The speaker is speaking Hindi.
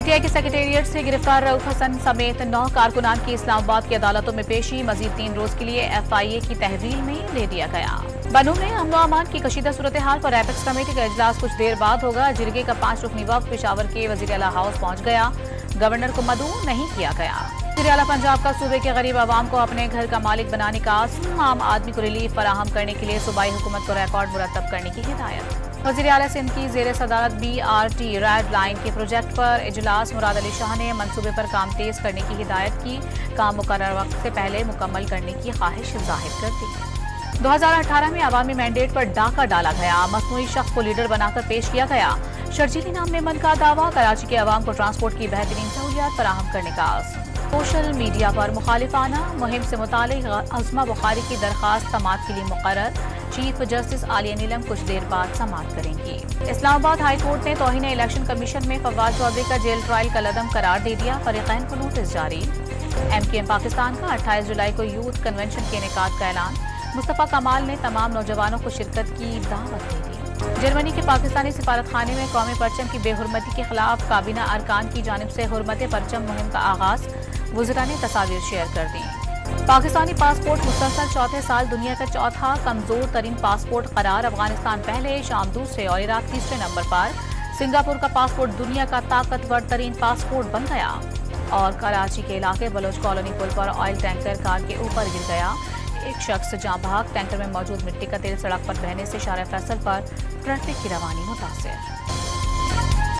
पीटीआई के सेक्रेटेरिएट से गिरफ्तार रऊफ हसन समेत 9 कारकुनान की इस्लामाबाद की अदालतों में पेशी। मजीद 3 रोज के लिए FIA की तहवील में ले दिया गया। बनू में अमन अमान की कशीदा सूरत हाल पर एपेक्स कमेटी का इजलास कुछ देर बाद होगा। जिरगे का 5 रुकनी वफ्द पेशावर के वजीर आला हाउस पहुंच गया। गवर्नर को मदऊ नहीं किया गया। वजीर आला पंजाब का सूबे के गरीब आवाम को अपने घर का मालिक बनाने का आज़म। आम आदमी को रिलीफ फराहम करने के लिए सूबाई हुकूमत को रिकॉर्ड मुरतब करने की हिदायत। वज़ीर आला सिंध की ज़ेर सदारत BRT रेड लाइन के प्रोजेक्ट पर इजलास। मुराद अली शाह ने मनसूबे पर काम तेज करने की हिदायत की। काम मुकर्रर वक्त से पहले मुकम्मल करने की ख्वाहिश जाहिर कर दी। 2018 में अवामी मैंडेट पर डाका डाला गया। मसनूई शख्स को लीडर बनाकर पेश किया गया। शर्जीली नाम मेमन का दावा। कराची के अवाम को ट्रांसपोर्ट की बेहतरीन सहूलियात फराहम करने का आज़म। सोशल मीडिया पर मुखालिफाना मुहिम से मुतालिक अज़मा बुखारी की दरख्वास्त समाअत के लिए मुकर्रर। चीफ जस्टिस आलिया नीलम कुछ देर बाद समाअत करेंगी। इस्लामाबाद हाई कोर्ट ने तौहीन इलेक्शन कमीशन में फवाद चौधरी का जेल ट्रायल कलअदम करार दे दिया। फरीकैन को नोटिस जारी। MKM पाकिस्तान का 28 जुलाई को यूथ कन्वेंशन के इनेकाद का ऐलान। मुस्तफ़ा कमाल ने तमाम नौजवानों को शिरकत की दावत दे दी। जर्मनी के पाकिस्तानी सिफारत खाने में कौमी परचम की बेहुरमती के खिलाफ काबीना अरकान की जानिब से हुरमत परचम मुहिम का आगाज। वज़रा ने तस्वीर शेयर कर दी। पाकिस्तानी पासपोर्ट मुसलसल चौथे साल दुनिया का चौथा कमजोर तरीन पासपोर्ट करार। अफगानिस्तान पहले, शाम दूसरे और इराक तीसरे नंबर पर। सिंगापुर का पासपोर्ट दुनिया का ताकतवर तरीन पासपोर्ट बन गया। और कराची के इलाके बलोच कॉलोनी पुल पर ऑयल टैंकर कार के ऊपर गिर गया। एक शख्स जाँ बहक। टैंकर में मौजूद मिट्टी का तेल सड़क पर बहने से शारा फैसल पर ट्रैफिक की रवानी मुतासिर।